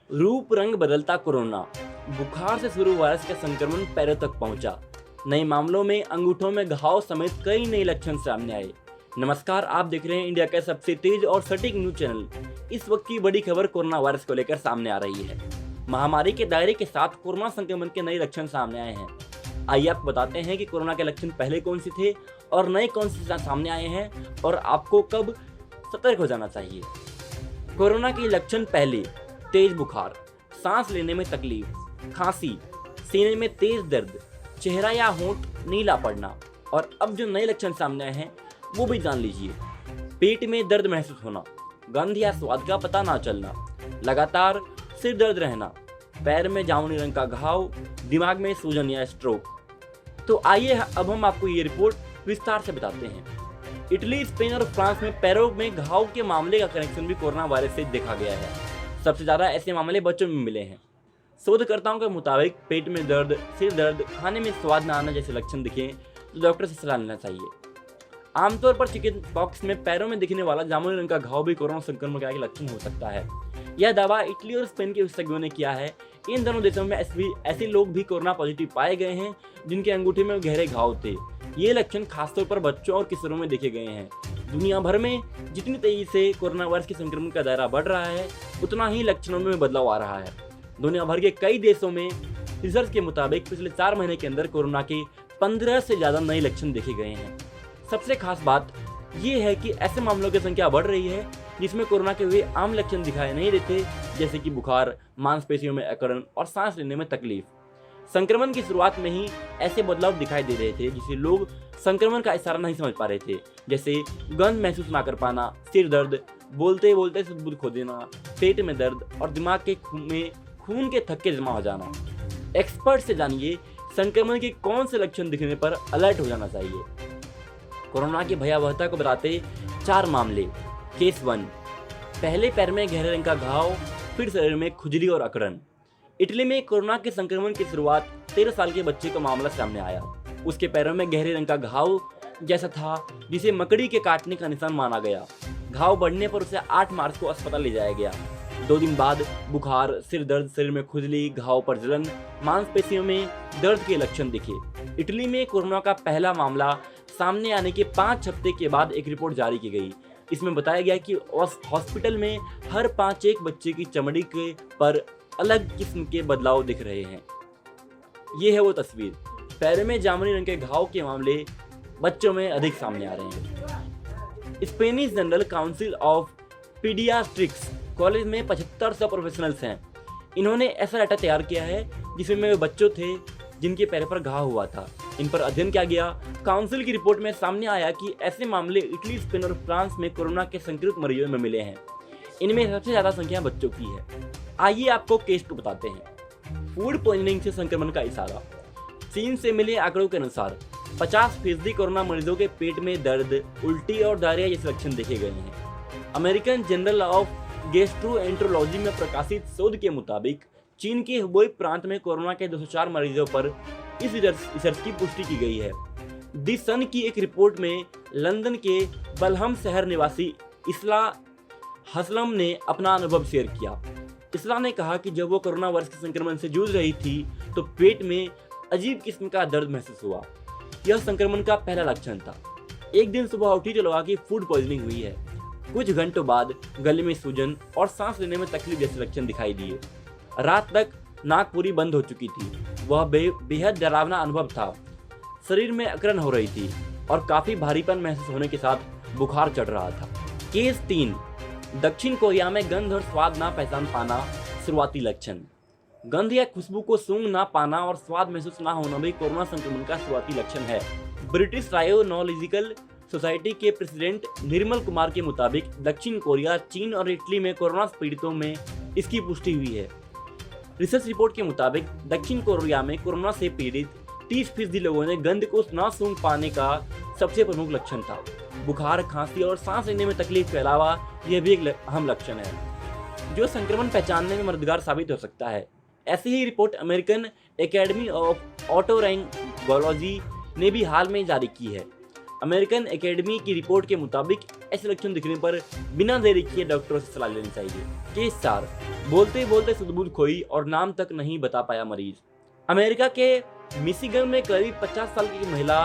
रूप रंग बदलता कोरोना, बुखार से शुरू वायरस का संक्रमण पैरों तक पहुंचा। नए मामलों में अंगूठों में घाव समेत कई नए लक्षण सामने आए। नमस्कार, आप देख रहे हैं इंडिया का सबसे तेज और सटीक न्यूज चैनल। इस वक्त की बड़ी खबर कोरोना वायरस को लेकर सामने आ रही है। महामारी के दायरे के साथ कोरोना संक्रमण के नए लक्षण सामने आए हैं। आइए आपको बताते हैं कि कोरोना के लक्षण पहले कौन से थे और नए कौन से सामने आए हैं और आपको कब सतर्क हो जाना चाहिए। कोरोना के लक्षण पहले: तेज बुखार, सांस लेने में तकलीफ, खांसी, सीने में तेज दर्द, चेहरा या होंठ नीला पड़ना। और अब जो नए लक्षण सामने आए हैं वो भी जान लीजिए। पेट में दर्द महसूस होना, गंध या स्वाद का पता ना चलना, लगातार सिर दर्द रहना, पैर में जामुनी रंग का घाव, दिमाग में सूजन या स्ट्रोक। तो आइए अब हम आपको ये रिपोर्ट विस्तार से बताते हैं। इटली, स्पेन और फ्रांस में पैरों में घाव के मामले का कनेक्शन भी कोरोना वायरस से देखा गया है। सबसे ज़्यादा ऐसे मामले बच्चों में मिले हैं। शोधकर्ताओं के मुताबिक पेट में दर्द, सिर दर्द, खाने में स्वाद न आना जैसे लक्षण दिखें तो डॉक्टर से सलाह लेना चाहिए। आमतौर पर चिकन पॉक्स में पैरों में दिखने वाला जामुनी रंग का घाव भी कोरोना संक्रमण का एक लक्षण हो सकता है। यह दावा इटली और स्पेन के विशेषज्ञों ने किया है। इन दोनों देशों में ऐसे लोग भी कोरोना पॉजिटिव पाए गए हैं जिनके अंगूठे में गहरे घाव थे। ये लक्षण खासतौर पर बच्चों और किशोरों में देखे गए हैं। दुनिया भर में जितनी तेजी से कोरोना वायरस के संक्रमण का दायरा बढ़ रहा है, उतना ही लक्षणों में बदलाव आ रहा है। दुनिया भर के कई देशों में रिसर्च के मुताबिक पिछले 4 महीने के अंदर कोरोना के 15 से ज़्यादा नए लक्षण देखे गए हैं। सबसे खास बात यह है कि ऐसे मामलों की संख्या बढ़ रही है जिसमें कोरोना के वे आम लक्षण दिखाई नहीं देते, जैसे कि बुखार, मांसपेशियों में अकड़न और सांस लेने में तकलीफ। संक्रमण की शुरुआत में ही ऐसे बदलाव दिखाई दे रहे थे जिसे लोग संक्रमण का इशारा नहीं समझ पा रहे थे, जैसे गंध महसूस ना कर पाना, सिर दर्द, बोलते बोलते सुध खो देना, पेट में दर्द और दिमाग के खून के थक्के जमा हो जाना। एक्सपर्ट से जानिए संक्रमण के कौन से लक्षण दिखने पर अलर्ट हो जाना चाहिए। कोरोना की भयावहता को बताते 4 मामले। केस 1: पहले पैर में गहरे रंग का घाव, फिर शरीर में खुजली और अकड़न। इटली में कोरोना के संक्रमण की शुरुआत 13 साल के बच्चे का मामला सामने आया। उसके पैरों में गहरे रंग का घाव जैसा था जिसे मकड़ी के काटने का निशान माना गया। घाव बढ़ने पर उसे 8 मार्च को अस्पताल ले जाया गया। 2 दिन बाद बुखार, सिर दर्द, शरीर में खुजली, घाव पर जलन, मांसपेशियों में दर्द के लक्षण दिखे। इटली में कोरोना का पहला मामला सामने आने के 5 हफ्ते के बाद एक रिपोर्ट जारी की गई। इसमें बताया गया कि हॉस्पिटल में हर 5 एक बच्चे की चमड़ी के पर अलग किस्म के बदलाव दिख रहे हैं। ये है वो तस्वीर। पैरों में जामुनी रंग के घाव के मामले बच्चों में अधिक सामने आ रहे हैं। Spanish general council of paediatrics college में 7500 प्रोफेशनल्स हैं। इन्होंने ऐसा डाटा तैयार किया है जिसमें वे बच्चों थे जिनके पैर पर घाव हुआ था। इन पर अध्ययन किया गया। काउंसिल की रिपोर्ट में सामने आया कि ऐसे मामले इटली, स्पेन और फ्रांस में कोरोना के संक्रमित मरीजों में मिले हैं। इनमें सबसे ज्यादा संख्या बच्चों की है। आइए आपको केस 2 बताते हैं। फूड पॉइजनिंग से संक्रमण का इशारा। चीन से मिले आंकड़ों के अनुसार 50% कोरोना मरीजों के पेट में दर्द, उल्टी और डायरिया जैसे लक्षण देखे गए हैं। अमेरिकन जर्नल ऑफ गैस्ट्रोएंटेरोलॉजी में प्रकाशित शोध के मुताबिक चीन के हुबेई प्रांत में कोरोना के 204 मरीजों पर इस रिसर्च की पुष्टि की गई है। दी सन की एक रिपोर्ट में लंदन के बलहम शहर निवासी इसला हसलम ने अपना अनुभव शेयर किया। इसला ने कहा कि जब वो कोरोना वायरस के संक्रमण से जूझ रही थी तो पेट में अजीब किस्म का दर्द महसूस हुआ। यह संक्रमण का पहला लक्षण था। एक दिन सुबह उठी तो लगा कि फूड पॉइजनिंग हुई है। कुछ घंटों बाद गले में सूजन और सांस लेने में तकलीफ जैसे लक्षण दिखाई दिए। रात तक नाक पूरी बंद हो चुकी थी। वह बेहद डरावना अनुभव था। शरीर में अकड़न हो रही थी और काफी भारीपन महसूस होने के साथ बुखार चढ़ रहा था। केस 3: दक्षिण कोरिया में गंध और स्वाद ना पहचान पाना, शुरुआती लक्षण। गंध या खुशबू को सूंघ ना पाना और स्वाद महसूस ना होना भी कोरोना संक्रमण का शुरुआती लक्षण है। ब्रिटिश रायोनोलॉजिकल सोसाइटी के प्रेसिडेंट निर्मल कुमार के मुताबिक दक्षिण कोरिया, चीन और इटली में कोरोना पीड़ितों में इसकी पुष्टि हुई है। रिसर्च रिपोर्ट के मुताबिक दक्षिण कोरिया में कोरोना से पीड़ित 30% लोगों ने गंध को ना सूंघ पाने का सबसे प्रमुख लक्षण था। बुखार, खांसी और सांस लेने में तकलीफ के अलावा यह भी एक अहम लक्षण है जो संक्रमण पहचानने में मददगार साबित हो सकता है। ऐसी ही रिपोर्ट अमेरिकन एकेडमी ऑफ ऑटोराइनोलॉजी ने भी हाल में जारी की है। अमेरिकन एकेडमी की रिपोर्ट के मुताबिक ऐसे लक्षण दिखने पर बिना देरी किए डॉक्टरों से सलाह लेनी चाहिए। केस 4, बोलते बोलते सुध-बुध खोई और नाम तक नहीं बता पाया मरीज। अमेरिका के मिशिगन में करीब 50 साल की महिला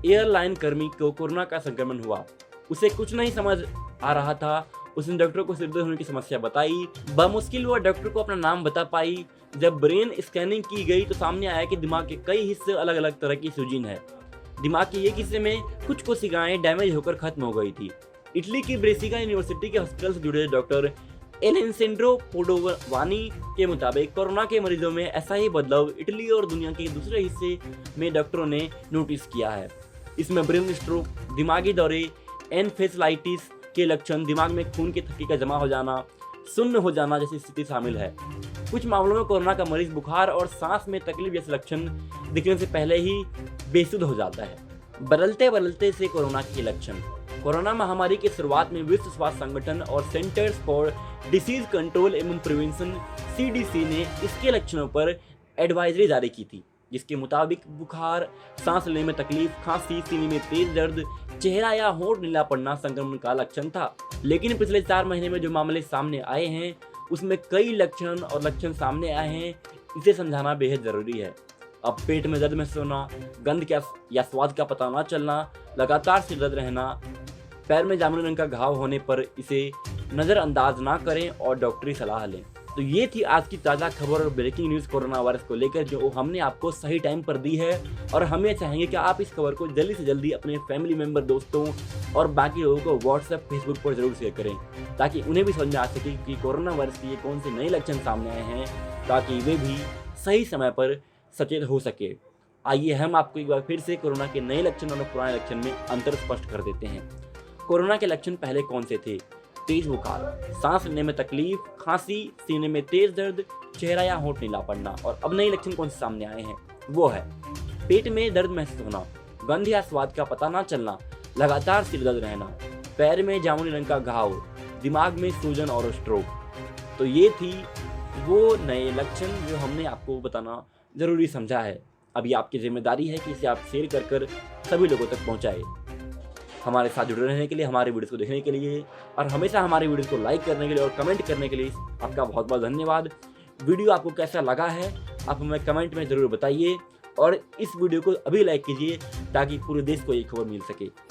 एयरलाइन कर्मी को कोरोना का संक्रमण हुआ। उसे कुछ नहीं समझ आ रहा था। उसने डॉक्टर को सिरदर्द होने की समस्या बताई। बमुश्किल वह डॉक्टर को अपना नाम बता पाई। जब ब्रेन स्कैनिंग की गई तो सामने आया कि दिमाग के कई हिस्से अलग अलग तरह की सूजन है। दिमाग के एक हिस्से में कुछ कोशिकाएं डैमेज होकर खत्म हो गई थी। इटली की ब्रेसिगा यूनिवर्सिटी के हॉस्पिटल से जुड़े डॉक्टर एलेसेंड्रो पोडोवानी के मुताबिक कोरोना के मरीजों में ऐसा ही बदलाव इटली और दुनिया के दूसरे हिस्से में डॉक्टरों ने नोटिस किया है। इसमें ब्रेन स्ट्रोक, दिमागी दौरे, एन्सेफेलाइटिस के लक्षण, दिमाग में खून के थक्के का जमा हो जाना, सुन्न हो जाना जैसी स्थिति शामिल है। कुछ मामलों में कोरोना का मरीज बुखार और सांस में तकलीफ जैसे लक्षण दिखने से पहले ही बेसुध हो जाता है। बदलते से कोरोना के लक्षण। कोरोना महामारी की शुरुआत में विश्व स्वास्थ्य संगठन और सेंटर्स फॉर डिसीज कंट्रोल एवं प्रिवेंशन CDC ने इसके लक्षणों पर एडवाइजरी जारी की थी, जिसके मुताबिक बुखार, सांस लेने में तकलीफ, खांसी, सीने में तेज दर्द, चेहरा या होंठ नीला पड़ना संक्रमण का लक्षण था। लेकिन पिछले 4 महीने में जो मामले सामने आए हैं उसमें कई लक्षण सामने आए हैं। इसे समझाना बेहद जरूरी है। अब पेट में दर्द महसूस होना, गंध या स्वाद का पता न चलना, लगातार सिर दर्द रहना, पैर में जामुनी रंग का घाव होने पर इसे नज़रअंदाज ना करें और डॉक्टरी सलाह लें। तो ये थी आज की ताज़ा खबर और ब्रेकिंग न्यूज़ कोरोना वायरस को लेकर, जो हमने आपको सही टाइम पर दी है। और हमें चाहेंगे कि आप इस खबर को जल्दी से जल्दी अपने फैमिली मेंबर, दोस्तों और बाकी लोगों को व्हाट्सएप, फेसबुक पर जरूर शेयर करें, ताकि उन्हें भी समझ में आ सके कि कोरोना वायरस के ये कौन से नए लक्षण सामने आए हैं, ताकि वे भी सही समय पर सचेत हो सके। आइए हम आपको एक बार फिर से कोरोना के नए लक्षण और पुराने लक्षण में अंतर स्पष्ट कर देते हैं। कोरोना के लक्षण पहले कौन से थे? तेज बुखार, सांस लेने में तकलीफ, खांसी, सीने में तेज दर्द, चेहरा या होंठ नीला पड़ना। और अब नए लक्षण कौन से सामने आए हैं? वो है पेट में दर्द महसूस होना, गंध या स्वाद का पता ना चलना, लगातार सिर दर्द रहना, पैर में जामुनी रंग का घाव, दिमाग में सूजन और स्ट्रोक। तो ये थी वो नए लक्षण जो हमने आपको बताना जरूरी समझा है। अभी आपकी जिम्मेदारी है कि इसे आप शेयर कर सभी लोगों तक पहुंचाए। हमारे साथ जुड़े रहने के लिए, हमारे वीडियोस को देखने के लिए और हमेशा हमारे वीडियोस को लाइक करने के लिए और कमेंट करने के लिए आपका बहुत बहुत धन्यवाद। वीडियो आपको कैसा लगा है आप हमें कमेंट में ज़रूर बताइए और इस वीडियो को अभी लाइक कीजिए ताकि पूरे देश को ये खबर मिल सके।